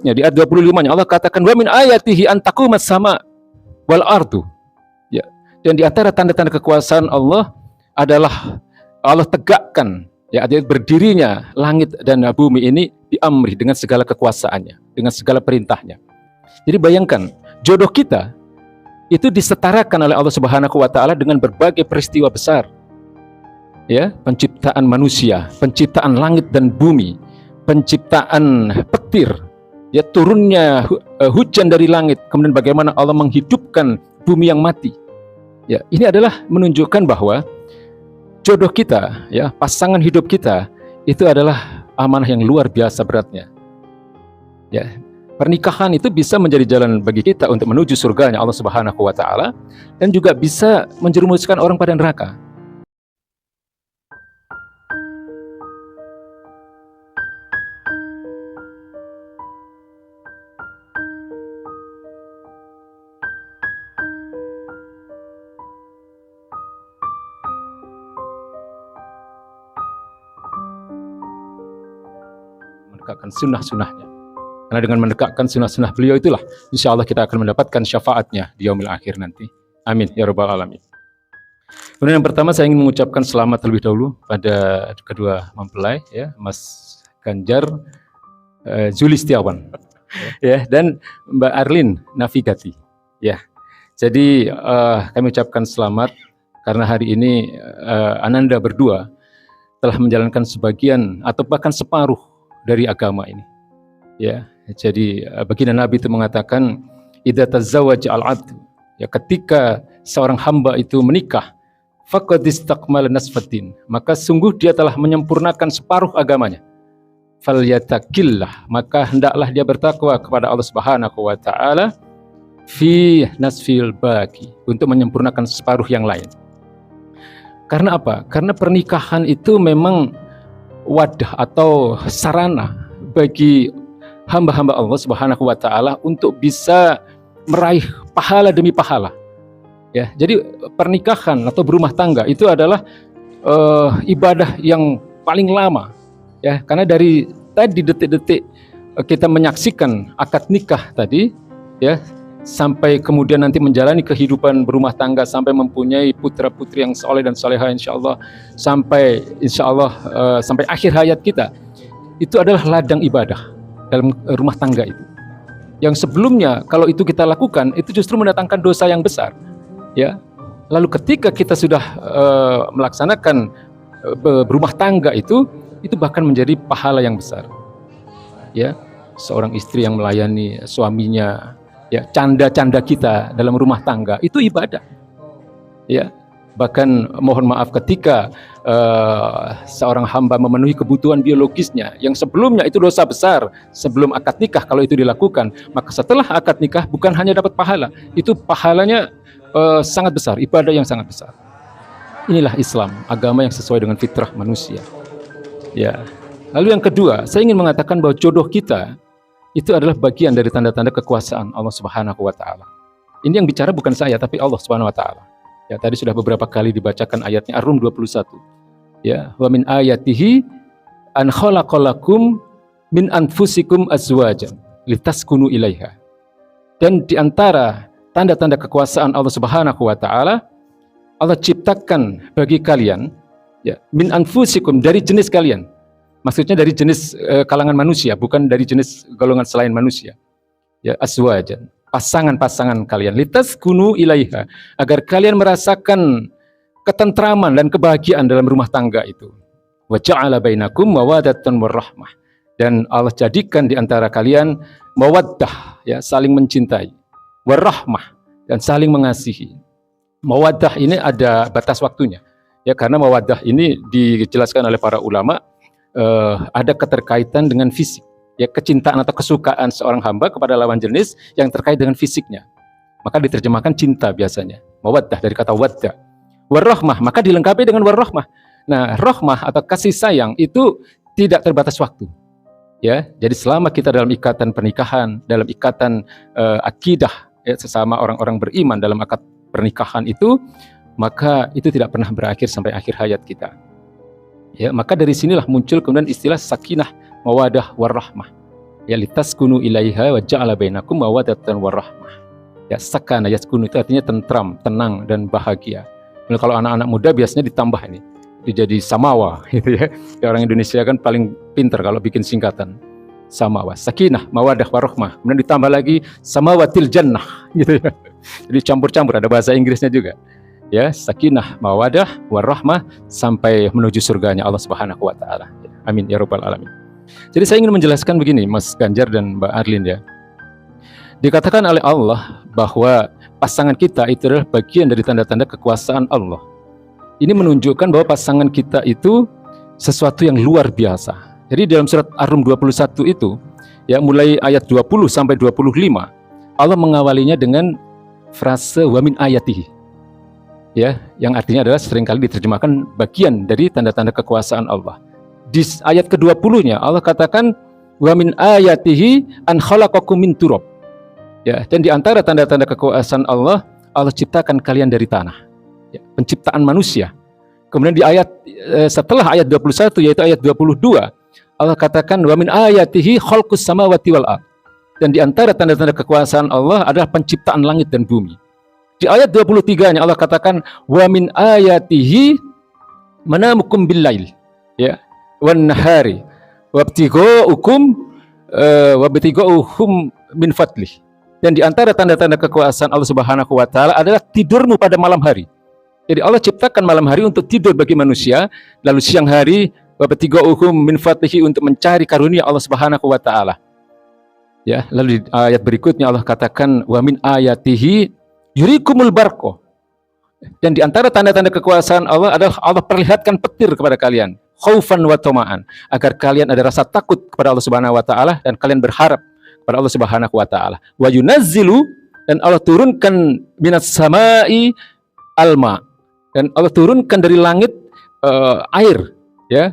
Ya, di ayat 25-nya Allah katakan wa min ayatihi an taqumas sama wal ardu. Ya. Dan di antara tanda-tanda kekuasaan Allah adalah Allah tegakkan, ya, berdirinya langit dan bumi ini diamri dengan segala kekuasaannya, dengan segala perintahnya. Jadi bayangkan, jodoh kita itu disetarakan oleh Allah Subhanahu wa taala dengan berbagai peristiwa besar. Ya, penciptaan manusia, penciptaan langit dan bumi, penciptaan petir, ya, turunnya hujan dari langit, kemudian bagaimana Allah menghidupkan bumi yang mati. Ya, ini adalah menunjukkan bahwa jodoh kita, ya, pasangan hidup kita itu adalah amanah yang luar biasa beratnya. Ya, pernikahan itu bisa menjadi jalan bagi kita untuk menuju surganya Allah Subhanahu wa taala dan juga bisa menjerumuskan orang pada neraka. Menegakkan sunnah-sunnahnya. Karena dengan menegakkan sunnah-sunnah beliau itulah insya Allah kita akan mendapatkan syafaatnya di yaumil akhir nanti. Amin ya rabbal alamin. Kemudian yang pertama saya ingin mengucapkan selamat terlebih dahulu pada kedua mempelai, ya, Mas Ganjar Zulistiawan, ya, dan Mbak Arlin Navigati. Ya, jadi kami ucapkan selamat karena hari ini Ananda berdua telah menjalankan sebagian atau bahkan separuh dari agama ini. Ya, jadi baginda Nabi itu mengatakan idza tazawwaja al-'abd, ya, ketika seorang hamba itu menikah, faqad istakmala nasfatin, maka sungguh dia telah menyempurnakan separuh agamanya. Falyatakillah, maka hendaklah dia bertakwa kepada Allah Subhanahu wa taala fi nasfil baqi, untuk menyempurnakan separuh yang lain. Karena apa? Karena pernikahan itu memang wadah atau sarana bagi hamba-hamba Allah Subhanahu wa taala untuk bisa meraih pahala demi pahala. Ya, jadi pernikahan atau berumah tangga itu adalah ibadah yang paling lama. Ya, karena dari tadi detik-detik kita menyaksikan akad nikah tadi, ya, sampai kemudian nanti menjalani kehidupan berumah tangga sampai mempunyai putra-putri yang soleh dan soleha insyaallah, sampai insyaallah sampai akhir hayat kita, itu adalah ladang ibadah dalam rumah tangga itu. Yang sebelumnya kalau itu kita lakukan itu justru mendatangkan dosa yang besar, ya. Lalu ketika kita sudah melaksanakan berumah tangga itu bahkan menjadi pahala yang besar. Ya, seorang istri yang melayani suaminya, ya, canda-canda kita dalam rumah tangga itu ibadah. Ya, bahkan mohon maaf ketika seorang hamba memenuhi kebutuhan biologisnya yang sebelumnya itu dosa besar sebelum akad nikah, kalau itu dilakukan, maka setelah akad nikah bukan hanya dapat pahala, itu pahalanya sangat besar, ibadah yang sangat besar. Inilah Islam, agama yang sesuai dengan fitrah manusia. Ya. Lalu yang kedua, saya ingin mengatakan bahwa jodoh kita itu adalah bagian dari tanda-tanda kekuasaan Allah Subhanahu wa taala. Ini yang bicara bukan saya tapi Allah Subhanahu wa taala. Ya, tadi sudah beberapa kali dibacakan ayatnya Ar-Rum 21. Ya, wa min ayatihi an khalaqalakum min anfusikum azwajan litaskunu ilaiha. Dan di antara tanda-tanda kekuasaan Allah Subhanahu wa taala, Allah ciptakan bagi kalian, ya, min anfusikum, dari jenis kalian. Maksudnya dari jenis kalangan manusia, bukan dari jenis golongan selain manusia. Ya, azwajan, pasangan-pasangan kalian, litaskunu ilaiha, agar kalian merasakan ketentraman dan kebahagiaan dalam rumah tangga itu. Wa ja'ala bainakum mawaddatan warahmah, dan Allah jadikan di antara kalian mawaddah, ya, saling mencintai, warahmah, dan saling mengasihi. Mawaddah ini ada batas waktunya, ya, karena mawaddah ini dijelaskan oleh para ulama ada keterkaitan dengan fisik, ya, kecintaan atau kesukaan seorang hamba kepada lawan jenis yang terkait dengan fisiknya, maka diterjemahkan cinta biasanya, mawaddah dari kata wadda. Warahmah, maka dilengkapi dengan warahmah. Nah, rahmah atau kasih sayang itu tidak terbatas waktu, ya. Jadi selama kita dalam ikatan pernikahan, dalam ikatan akidah, ya, sesama orang-orang beriman dalam akad pernikahan itu, maka itu tidak pernah berakhir sampai akhir hayat kita. Ya, maka dari sinilah muncul kemudian istilah sakinah, mawadah, warahmah. Ya, litaskunu ilaiha wa ja'ala bainakum mawaddatan warahmah. Ya, sakana yaskunu itu artinya tentram, tenang dan bahagia. Nah, kalau anak-anak muda biasanya ditambah ini, jadi samawa gitu ya. Orang Indonesia kan paling pinter kalau bikin singkatan. Samawa, sakinah, mawadah, warahmah. Kemudian ditambah lagi samawatil jannah gitu ya. Jadi campur-campur, ada bahasa Inggrisnya juga. Ya, sakinah, mawadah, warahmah sampai menuju surganya Allah Subhanahu wa taala. Amin ya rabbal alamin. Jadi saya ingin menjelaskan begini, Mas Ganjar dan Mbak Arlin ya. Dikatakan oleh Allah bahwa pasangan kita itu adalah bagian dari tanda-tanda kekuasaan Allah. Ini menunjukkan bahwa pasangan kita itu sesuatu yang luar biasa. Jadi dalam surat Ar-Rum 21 itu, ya mulai ayat 20 sampai 25, Allah mengawalinya dengan frase wa min ayatihi. Ya, yang artinya adalah seringkali diterjemahkan bagian dari tanda-tanda kekuasaan Allah. Di ayat ke-20-nya Allah katakan wa min ayatihi an khalaqakum min turab. Ya, dan di antara tanda-tanda kekuasaan Allah, Allah ciptakan kalian dari tanah. Ya, penciptaan manusia. Kemudian di ayat setelah ayat 21 yaitu ayat 22, Allah katakan wa min ayatihi khalqus samawati wal ardh. Dan di antara tanda-tanda kekuasaan Allah adalah penciptaan langit dan bumi. Di ayat 23-nya Allah katakan wa min ayatihi manamukum bil lail, ya, wan nahari wabtighuukum wabtighuuhum min fadlih. Dan di antara tanda-tanda kekuasaan Allah Subhanahu wa taala adalah tidurmu pada malam hari. Jadi Allah ciptakan malam hari untuk tidur bagi manusia, lalu siang hari wabtighuuhum min fadlihi untuk mencari karunia Allah Subhanahu wa taala. Ya, lalu di ayat berikutnya Allah katakan wa min ayatihi yurikumul barqo. Dan di antara tanda-tanda kekuasaan Allah adalah Allah perlihatkan petir kepada kalian, khaufan wa tama'an, agar kalian ada rasa takut kepada Allah Subhanahu wa taala dan kalian berharap kepada Allah Subhanahu wa taala. Wa yunazzilu, dan Allah turunkan minas samai alma, dan Allah turunkan dari langit air, ya,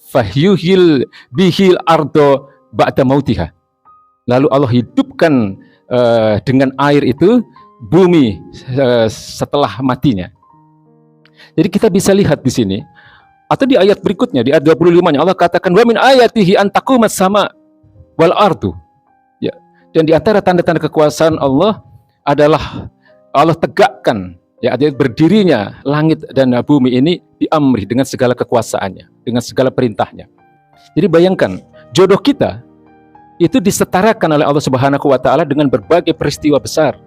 fahyuhil bihil ardo ba'da mautiha. Lalu Allah hidupkan dengan air itu bumi setelah matinya. Jadi kita bisa lihat di sini, atau di ayat berikutnya di ayat 25-nya Allah katakan wa min ayatihi an taqumas sama wal ardu. Ya. Dan di antara tanda-tanda kekuasaan Allah adalah Allah tegakkan, ya, berdirinya langit dan bumi ini diamri dengan segala kekuasaannya, dengan segala perintahnya. Jadi bayangkan, jodoh kita itu disetarakan oleh Allah Subhanahu wa taala dengan berbagai peristiwa besar.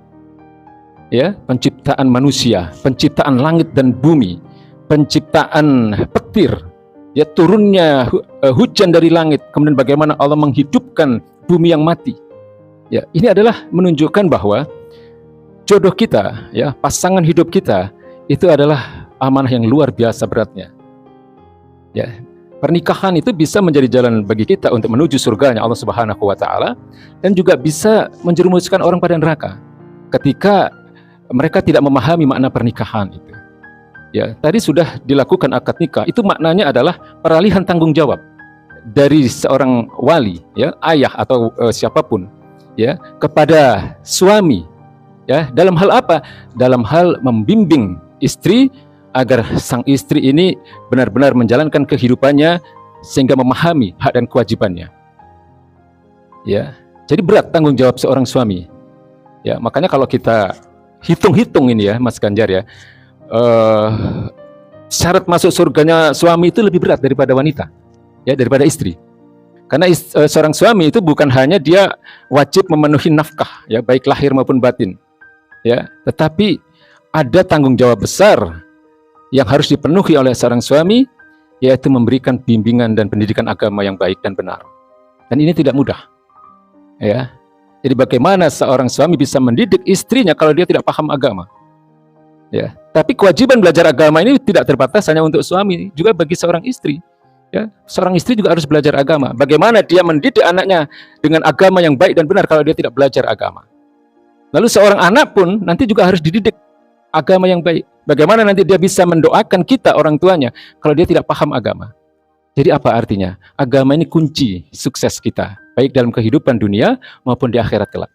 Ya, penciptaan manusia, penciptaan langit dan bumi, penciptaan petir, ya, turunnya hujan dari langit, kemudian bagaimana Allah menghidupkan bumi yang mati. Ya, ini adalah menunjukkan bahwa jodoh kita, ya, pasangan hidup kita itu adalah amanah yang luar biasa beratnya. Ya, pernikahan itu bisa menjadi jalan bagi kita untuk menuju surganya Allah Subhanahu wa taala, dan juga bisa menjerumuskan orang pada neraka ketika mereka tidak memahami makna pernikahan itu. Ya, tadi sudah dilakukan akad nikah, itu maknanya adalah peralihan tanggung jawab dari seorang wali, ya, ayah atau siapapun, ya, kepada suami. Ya, dalam hal apa? Dalam hal membimbing istri agar sang istri ini benar-benar menjalankan kehidupannya sehingga memahami hak dan kewajibannya. Ya, jadi berat tanggung jawab seorang suami. Ya, makanya kalau kita hitung-hitung ini ya, Mas Ganjar ya, syarat masuk surganya suami itu lebih berat daripada wanita, ya, daripada istri. Karena seorang suami itu bukan hanya dia wajib memenuhi nafkah, ya, baik lahir maupun batin, ya, tetapi ada tanggung jawab besar yang harus dipenuhi oleh seorang suami, yaitu memberikan bimbingan dan pendidikan agama yang baik dan benar. Dan ini tidak mudah, ya. Jadi bagaimana seorang suami bisa mendidik istrinya kalau dia tidak paham agama? Ya, tapi kewajiban belajar agama ini tidak terbatas hanya untuk suami, juga bagi seorang istri. Ya, seorang istri juga harus belajar agama. Bagaimana dia mendidik anaknya dengan agama yang baik dan benar kalau dia tidak belajar agama? Lalu seorang anak pun nanti juga harus dididik agama yang baik. Bagaimana nanti dia bisa mendoakan kita orang tuanya kalau dia tidak paham agama? Jadi apa artinya? Agama ini kunci sukses kita, baik dalam kehidupan dunia maupun di akhirat kelak.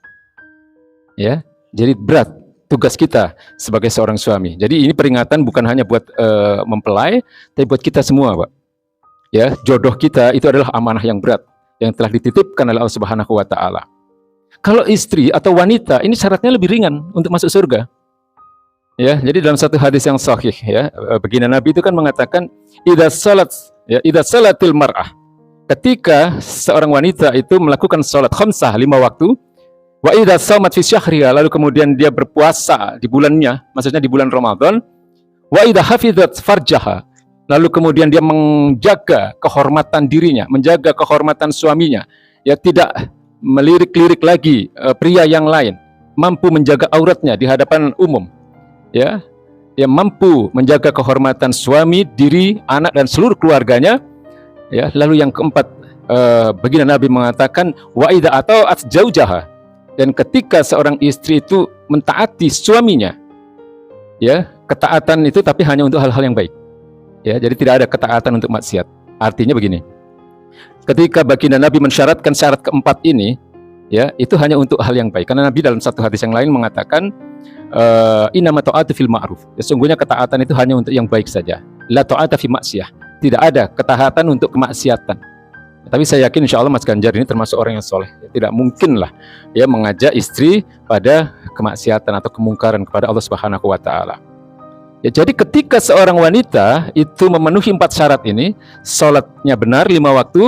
Ya, jadi berat tugas kita sebagai seorang suami. Jadi ini peringatan bukan hanya buat mempelai, tapi buat kita semua, Pak. Ya, jodoh kita itu adalah amanah yang berat. yang telah dititipkan oleh Allah Subhanahu wa taala. Kalau istri atau wanita ini syaratnya lebih ringan untuk masuk surga. Ya, jadi dalam satu hadis yang sahih ya, baginda Nabi itu kan mengatakan idza salatil mar'ah. Ketika seorang wanita itu melakukan salat khamsah 5 waktu, wa idza shamat fi syahriha, lalu kemudian dia berpuasa di bulannya, maksudnya di bulan Ramadan, wa idza hafizat farjaha, lalu kemudian dia menjaga kehormatan dirinya, menjaga kehormatan suaminya, ya tidak melirik-lirik lagi pria yang lain, mampu menjaga auratnya di hadapan umum, ya, dia mampu menjaga kehormatan suami, diri, anak dan seluruh keluarganya, ya. Lalu yang keempat, baginda Nabi mengatakan wa idza ata'at zaujaha, dan ketika seorang istri itu mentaati suaminya, ya, ketaatan itu tapi hanya untuk hal-hal yang baik, ya, jadi tidak ada ketaatan untuk maksiat. Artinya begini, ketika baginda Nabi mensyaratkan syarat keempat ini, ya, itu hanya untuk hal yang baik. Karena Nabi dalam satu hadis yang lain mengatakan, innama ta'atu fil ma'ruf. Sesungguhnya ketaatan itu hanya untuk yang baik saja. La ta'ata fi maksiyah. Tidak ada ketaatan untuk kemaksiatan. Tapi saya yakin insya Allah Mas Ganjar ini termasuk orang yang soleh. Tidak mungkin lah ya mengajak istri pada kemaksiatan atau kemungkaran kepada Allah Subhanahu wa taala. Ya, jadi ketika seorang wanita itu memenuhi 4 syarat ini, sholatnya benar 5 waktu,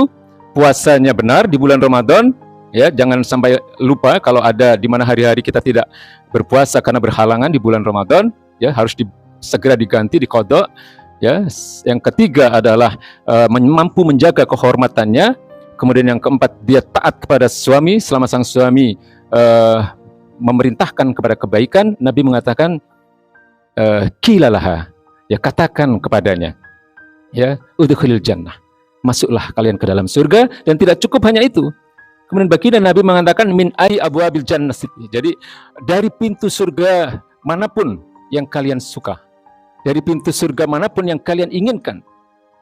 puasanya benar di bulan Ramadan, ya, jangan sampai lupa kalau ada di mana hari-hari kita tidak berpuasa karena berhalangan di bulan Ramadan, ya, harus segera diganti, diqadha, ya. Yang ketiga adalah mampu menjaga kehormatannya. Kemudian yang keempat, dia taat kepada suami selama sang suami memerintahkan kepada kebaikan. Nabi mengatakan, qilalaha, ya, katakan kepadanya, ya, udkhulil jannah, masuklah kalian ke dalam surga. Dan tidak cukup hanya itu. Kemudian baginda Nabi mengatakan min ai abwabil jannah, jadi dari pintu surga manapun yang kalian suka, dari pintu surga manapun yang kalian inginkan,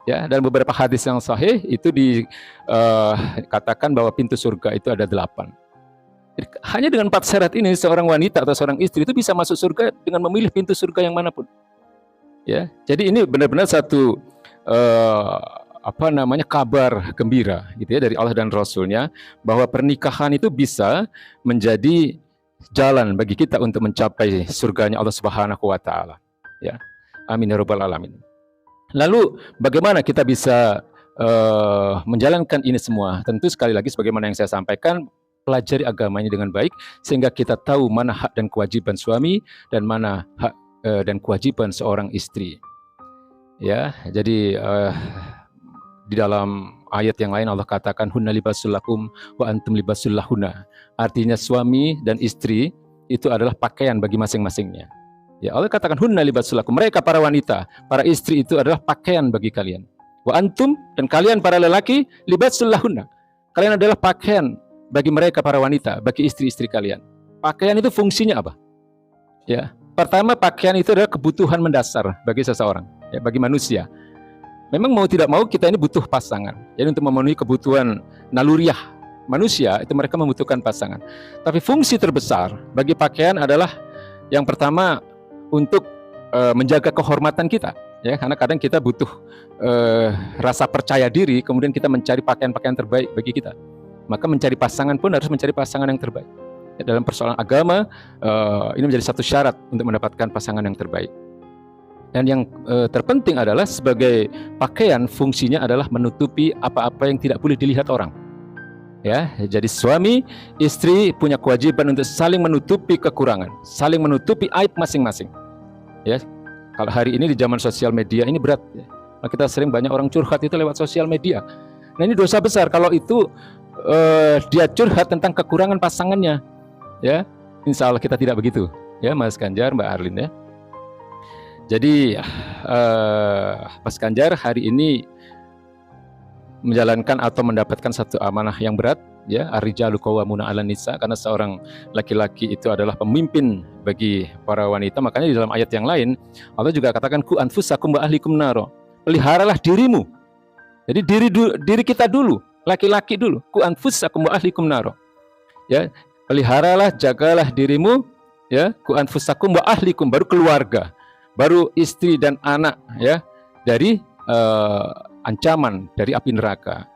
ya. Dan beberapa hadis yang sahih itu dikatakan bahwa pintu surga itu ada 8. Jadi, hanya dengan 4 syarat ini seorang wanita atau seorang istri itu bisa masuk surga dengan memilih pintu surga yang manapun, ya. Jadi ini benar-benar satu kabar gembira gitu ya dari Allah dan Rasulnya, bahwa pernikahan itu bisa menjadi jalan bagi kita untuk mencapai surganya Allah Subhanahu wa taala, ya. Amin ya rabbal alamin. Lalu bagaimana kita bisa menjalankan ini semua? Tentu sekali lagi sebagaimana yang saya sampaikan, pelajari agamanya dengan baik sehingga kita tahu mana hak dan kewajiban suami dan mana hak dan kewajiban seorang istri, ya. Jadi di dalam ayat yang lain Allah katakan hunna libasul lakum wa antum libasul lahunna. Artinya suami dan istri itu adalah pakaian bagi masing-masingnya. Ya, Allah katakan hunna libasul lakum, mereka para wanita, para istri itu adalah pakaian bagi kalian. Wa antum, dan kalian para lelaki, libasul lahunna. Kalian adalah pakaian bagi mereka para wanita, bagi istri-istri kalian. Pakaian itu fungsinya apa? Ya, pertama, pakaian itu adalah kebutuhan mendasar bagi seseorang, ya, bagi manusia. Memang mau tidak mau kita ini butuh pasangan. Jadi untuk memenuhi kebutuhan naluriah manusia itu mereka membutuhkan pasangan. Tapi fungsi terbesar bagi pakaian adalah yang pertama untuk menjaga kehormatan kita, ya. Karena kadang kita butuh rasa percaya diri, kemudian kita mencari pakaian-pakaian terbaik bagi kita. Maka mencari pasangan pun harus mencari pasangan yang terbaik. Ya, dalam persoalan agama ini menjadi satu syarat untuk mendapatkan pasangan yang terbaik. Dan yang terpenting adalah sebagai pakaian fungsinya adalah menutupi apa-apa yang tidak boleh dilihat orang. Ya, jadi suami istri punya kewajiban untuk saling menutupi kekurangan, saling menutupi aib masing-masing. Ya, kalau hari ini di zaman sosial media ini berat. Ya. Kita sering banyak orang curhat itu lewat sosial media. Nah ini dosa besar kalau itu dia curhat tentang kekurangan pasangannya. Ya, insya Allah kita tidak begitu. Ya, Mas Ganjar, Mbak Arlin, ya. Jadi Mas Ganjar hari ini menjalankan atau mendapatkan satu amanah yang berat, ya, ar-rijalu qawwamuna 'alan nisa, karena seorang laki-laki itu adalah pemimpin bagi para wanita. Makanya di dalam ayat yang lain Allah juga katakan ku anfusakum wa ahlikum naro, peliharalah dirimu. Jadi diri kita dulu, laki-laki dulu, ku anfusakum wa ahlikum naro, ya, peliharalah, jagalah dirimu, ya, ku anfusakum wa ahlikum, baru keluarga, baru istri dan anak, ya, dari ancaman dari api neraka.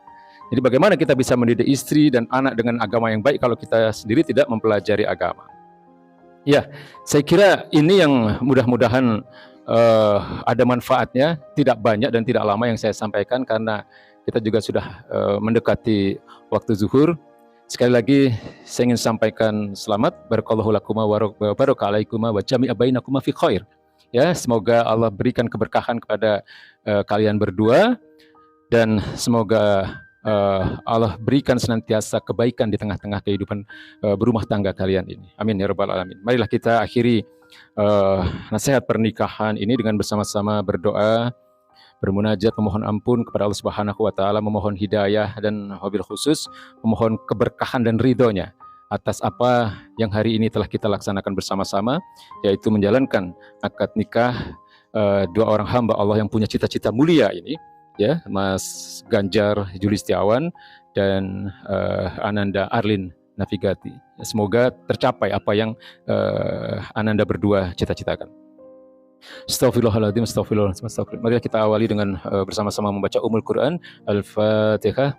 Jadi bagaimana kita bisa mendidik istri dan anak dengan agama yang baik kalau kita sendiri tidak mempelajari agama? Ya, saya kira ini yang mudah-mudahan ada manfaatnya, tidak banyak dan tidak lama yang saya sampaikan karena kita juga sudah mendekati waktu zuhur. Sekali lagi saya ingin sampaikan selamat, barakallahu lakuma wa baraka alaikuma wa jami'a bainakuma fi khair. Ya, semoga Allah berikan keberkahan kepada kalian berdua dan semoga Allah berikan senantiasa kebaikan di tengah-tengah kehidupan berumah tangga kalian ini. Amin ya rabbal alamin. Marilah kita akhiri nasihat pernikahan ini dengan bersama-sama berdoa, bermunajat, memohon ampun kepada Allah Subhanahu wa taala, memohon hidayah dan wabil khusus memohon keberkahan dan ridhonya atas apa yang hari ini telah kita laksanakan bersama-sama, yaitu menjalankan akad nikah dua orang hamba Allah yang punya cita-cita mulia ini, ya, Mas Ganjar Julistiawan dan Ananda Arlin Navigati. Semoga tercapai apa yang Ananda berdua cita-citakan. Astaghfirullahaladzim, astagfirullah. Mari kita awali dengan bersama-sama membaca Ummul Quran. Al-Fatihah.